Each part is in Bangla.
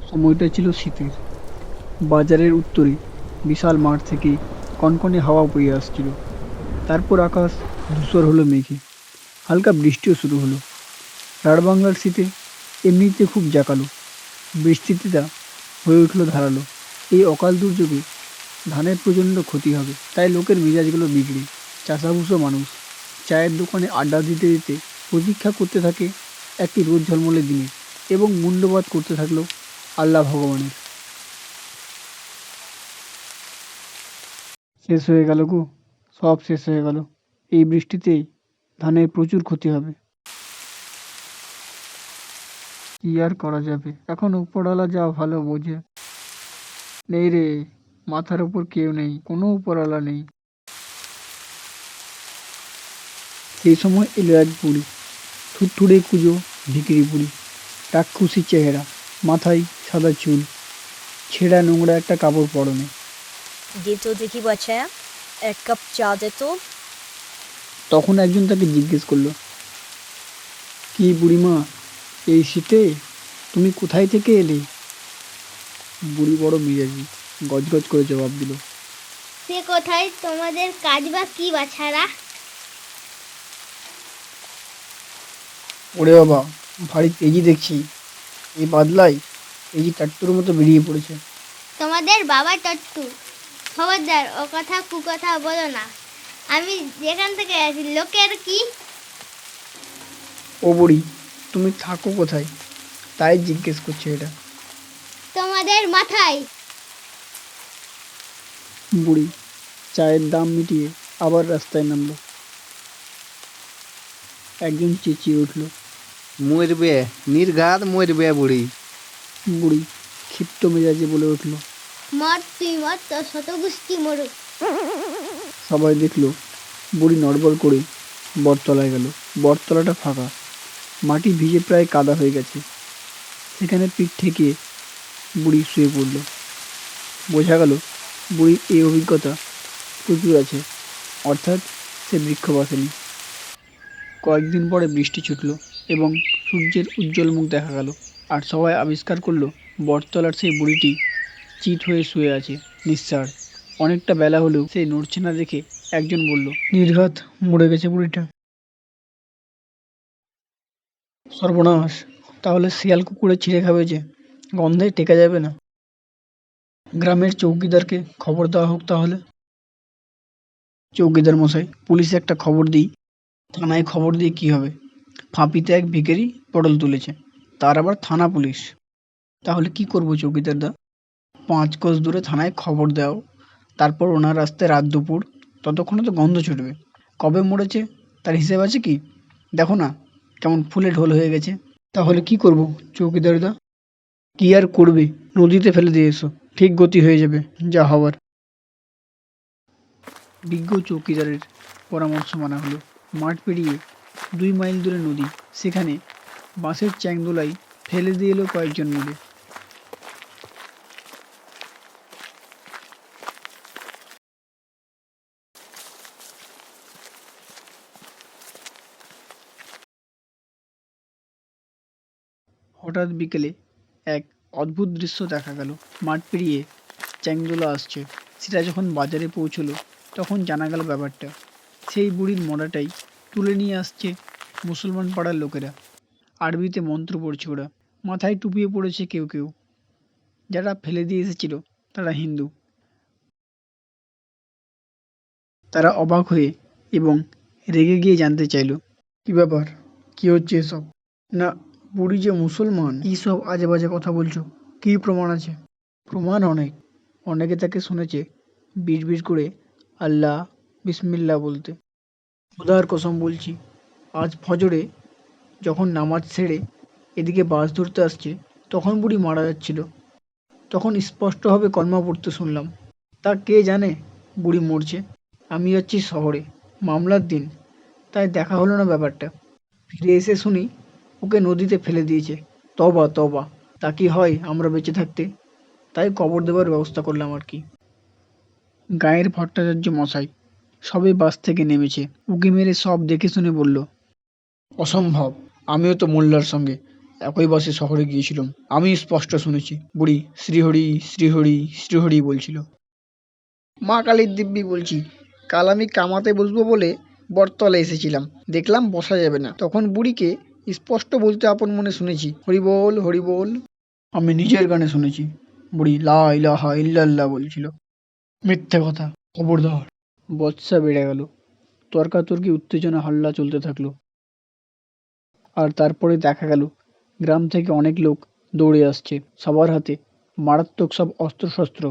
সময়টা ছিল শীতের। বাজারের উত্তরে বিশাল মাঠ থেকে কনকনে হাওয়া বয়ে আসছিল। তারপর আকাশ ধূসর হলো মেঘে। হালকা বৃষ্টিও শুরু হলো। রাঢ় বাংলার শীতে এমনিতে খুব জাঁকালো। বৃষ্টিতে তা হয়ে উঠল ধারালো। এই অকাল দুর্যোগে ধানের প্রচণ্ড ক্ষতি হবে, তাই লোকের মেজাজগুলো বিগড়ে। চাষাভুষো মানুষ চায়ের দোকানে আড্ডা দিতে দিতে প্রতীক্ষা করতে থাকে একটি রোদ ঝলমলে দিনে, এবং মূল্যবাদ করতে থাকলো আল্লাহ ভগবানের। শেষ হয়ে গেল গো, সব শেষ হয়ে গেল। এই বৃষ্টিতে ধানের প্রচুর ক্ষতি হবে। কি আর করা যাবে, এখন উপরওয়ালা যা ভালো বোঝে। নেই রে, মাথার উপর কেউ নেই, কোনো উপরওয়ালা নেই। সেই সময় এলো এক বুড়ি, থুড়থুড়ে কুঁজো ভিখিরি বুড়ি, রাক্ষসী চেহারা, মাথায় সাদা চুল, ছেঁড়া নোংরা একটা কাপড় পরনে। দে তো দেখি বাছায়া, এক কাপ চা দে তো। তখন একজন তাকে জিজ্ঞেস করলো, কি বুড়িমা, এই শীতে তুমি কোথায় থেকে এলে? বুড়ি বড় মেজাজি, গজগজ করে জবাব দিল, সে কোথায়, তোমাদের কাজ বা কি বাছারা? ওরে বাবা, ভারী তেজি দেখছি। এই বাদলায় তেজি টাট্টুর মতো বেরিয়ে পড়েছে। তোমাদের বাবা টট্টু, খবরদার ও কথা কুকথা বলো না। আমি যেখান থেকে আছি লোকের কি? ও বুড়ি, তুমি থাকো কোথায়, তাই জিজ্ঞেস করছে এটা। তোমাদের মাথায়। বুড়ি চায়ের দাম মিটিয়ে আবার রাস্তায় নামলো। একজন চেঁচিয়ে উঠল, মরবে, নির্ঘাত মরবে বুড়ি। বুড়ি ক্ষিপ্ত মেজাজে বলে উঠল, মর তুই মর, তোর শতগুষ্টি মরুক। সবাই দেখলো বুড়ি নড়বড় করে বটতলায় গেল। বটতলাটা ফাঁকা, মাটি ভিজে প্রায় কাদা হয়ে গেছে। সেখানে পিঠ ঠেকিয়ে বুড়ি শুয়ে পড়ল। বোঝা গেল বুড়ির এই অভিজ্ঞতা প্রচুর আছে, অর্থাৎ সে বৃক্ষ বাসেনি। কয়েকদিন পরে বৃষ্টি ছুটল এবং সূর্যের উজ্জ্বল মুখ দেখা গেল, আর সবাই আবিষ্কার করলো বটতলার সেই বুড়িটি চিত হয়ে শুয়ে আছে, নিঃসাড়। অনেকটা বেলা হলেও সে নড়ছে না দেখে একজন বলল, নির্ঘাত মরে গেছে বুড়িটা। সর্বনাশ, তাহলে শিয়াল কুকুরে ছিঁড়ে খাবে যে, গন্ধে টেকা যাবে না। গ্রামের চৌকিদারকে খবর দেওয়া হোক তাহলে। চৌকিদার মশাই, পুলিশে একটা খবর দিই। থানায় খবর দিয়ে কি হবে? ফাঁপিতে এক ভিখারি পটল তুলেছে, তার আবার থানা পুলিশ। তাহলে কি করবো চৌকিদার দা? 5 কোস দূরে থানায় খবর দাও, তারপর ওনার রাস্তায় রাত দুপুর, ততক্ষণে তো গন্ধ ছুটবে। কবে মরেছে তার হিসেব আছে কি? দেখো না কেমন ফুলে ঢোল হয়ে গেছে। তাহলে কি করব চৌকিদার দা? কি আর করবে, নদীতে ফেলে দিয়ে এসো, ঠিক গতি হয়ে যাবে যা হওয়ার। বিজ্ঞ চৌকিদারের পরামর্শ মানা হলো। মাঠ পেরিয়ে 2 মাইল দূরে নদী, সেখানে বাঁশের চ্যাংদোলায় ফেলে দিয়ে এলো কয়েকজন মিলে। হঠাৎ বিকেলে এক অদ্ভুত দৃশ্য দেখা গেল। মাঠ পেরিয়ে চ্যাংদোলা আসছে। সেটা যখন বাজারে পৌঁছলো তখন জানা গেল ব্যাপারটা। সেই বুড়ির মরাটাই তুলে নিয়ে আসছে মুসলমান পাড়ার লোকেরা। আরবিতে মন্ত্র পড়ছে ওরা। মাথায় টুপিয়ে পড়েছে কেউ কেউ। যারা ফেলে দিয়ে এসেছিল তারা হিন্দু। তারা অবাক হয়ে এবং রেগে গিয়ে জানতে চাইল, কি ব্যাপার, কি হচ্ছে এসব? না, বুড়ি যে মুসলমান। কি সব আজে বাজে কথা বলছো? কি প্রমাণ আছে? প্রমাণ অনেক। অনেকে তাকে শুনেছে বিড়বিড় করে আল্লাহ বিসমিল্লাহ বলতে। খোদার কসম বলছি, আজ ফজরে যখন নামাজ সেরে এদিকে বাস ধরতে আসছে তখন বুড়ি মারা যাচ্ছিল। তখন স্পষ্টভাবে কলমা পড়তে শুনলাম। তা কে জানে বুড়ি মরছে। আমি যাচ্ছি শহরে, মামলার দিন, তাই দেখা হলো না ব্যাপারটা। ফিরে এসে শুনি ওকে নদীতে ফেলে দিয়েছে। তবা তবা, তা কি হয় আমরা বেঁচে থাকতে? তাই কবর দেওয়ার ব্যবস্থা করলাম আর কি। গায়ের ভট্টাচার্য মশাই সবে বাস থেকে নেমেছে, উঁকি মেরে সব দেখে শুনে বলল, অসম্ভব, আমিও তো মোল্লার সঙ্গে একই বাসে শহরে গিয়েছিলাম। আমি স্পষ্ট শুনেছি বুড়ি শ্রীহরি শ্রীহরি শ্রীহরি বলছিল। মা কালীর দিব্যি বলছি, কাল আমি কামাতে বসবো বলে বটতলে এসেছিলাম, দেখলাম বসা যাবে না, তখন বুড়িকে স্পষ্ট বলতে আপন মনে শুনেছি, হরি বল হরি বল। আমি নিজের গানে শুনেছি বুড়ি লা ইলাহা ইল্লাল্লাহ বলছিল। মিথ্যে কথা, খবরদার। বচসা বেড়ে গেল, তর্কাতর্কি উত্তেজনা হাল্লা চলতে থাকলো। আর তারপরে দেখা গেল গ্রাম থেকে অনেক লোক দৌড়ে আসছে, সবার হাতে মারাত্মক সব অস্ত্রশস্ত্র।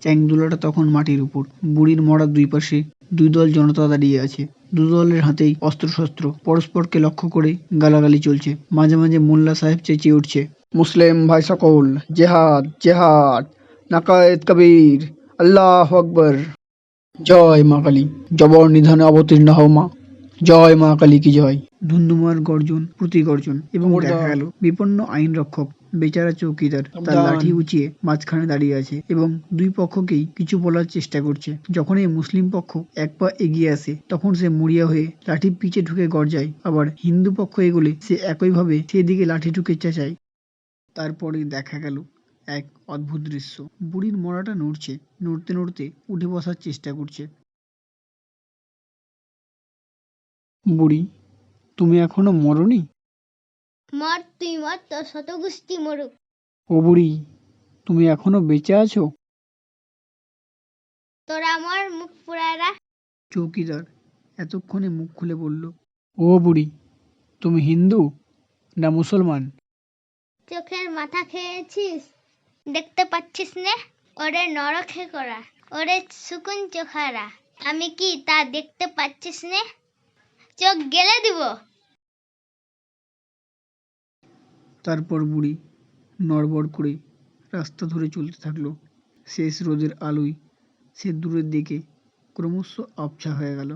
চ্যাংদোলাটা তখন মাটির উপর, বুড়ির মরার দুই পাশে দুই দল জনতা দাঁড়িয়ে আছে। দু দলের হাতেই অস্ত্রশস্ত্র, পরস্পরকে লক্ষ্য করে গালাগালি চলছে। মাঝে মাঝে মোল্লা সাহেব চেঁচিয়ে উঠছে, মুসলিম ভাই সকল, জেহাদ জেহাদ, নাকায়েত কবির, আল্লাহ আকবর। জয় মা কালী, জবর নিধানে অবতীর্ণ হও মা, জয় মা কালী কি জয়। ধুন্ধুমার গর্জন প্রতিগর্জন, এবং দেখা গেল বিপন্ন আইন রক্ষক বেচারা চৌকিদার তার লাঠি উঁচিয়ে মাঝখানে দাঁড়িয়ে আছে এবং দুই পক্ষকেই কিছু বলার চেষ্টা করছে। যখনই মুসলিম পক্ষ এক পা এগিয়ে আসে তখন সে মরিয়া হয়ে লাঠি পিছে ঢুকে গর্জায়, আবার হিন্দু পক্ষ এগোলে সে একইভাবে সেদিকে লাঠি ঢুকে চেঁচায়। তারপরে দেখা গেল এক অদ্ভুত দৃশ্য, বুড়ির মড়াটা নড়ছে, নড়তে নড়তে উঠে বসার চেষ্টা করছে। বুড়ি, তুমি এখনো মরনি? মর তুই মর, তোর শত গোষ্ঠী মরুক। ও বুড়ি, তুমি এখনো বেঁচে আছো? তোরা মর, মুখ পুরারা। চৌকিদার এতক্ষণে মুখ খুলে বলল, ও বুড়ি, তুমি হিন্দু না মুসলমান? চোখের মাথা খেয়েছিস, দেখতে পাচ্ছিস নে? ওরে নরখে করা, ওরে শুকুন চোখারা, আমি কি তা দেখতে পাচ্ছিস নে? চোখ গেলে দিব। তারপর বুড়ি নড়বড় করে রাস্তা ধরে চলতে থাকলো। শেষ রোদের আলোয় সে দূরের দিকে ক্রমশ আবছা হয়ে গেল।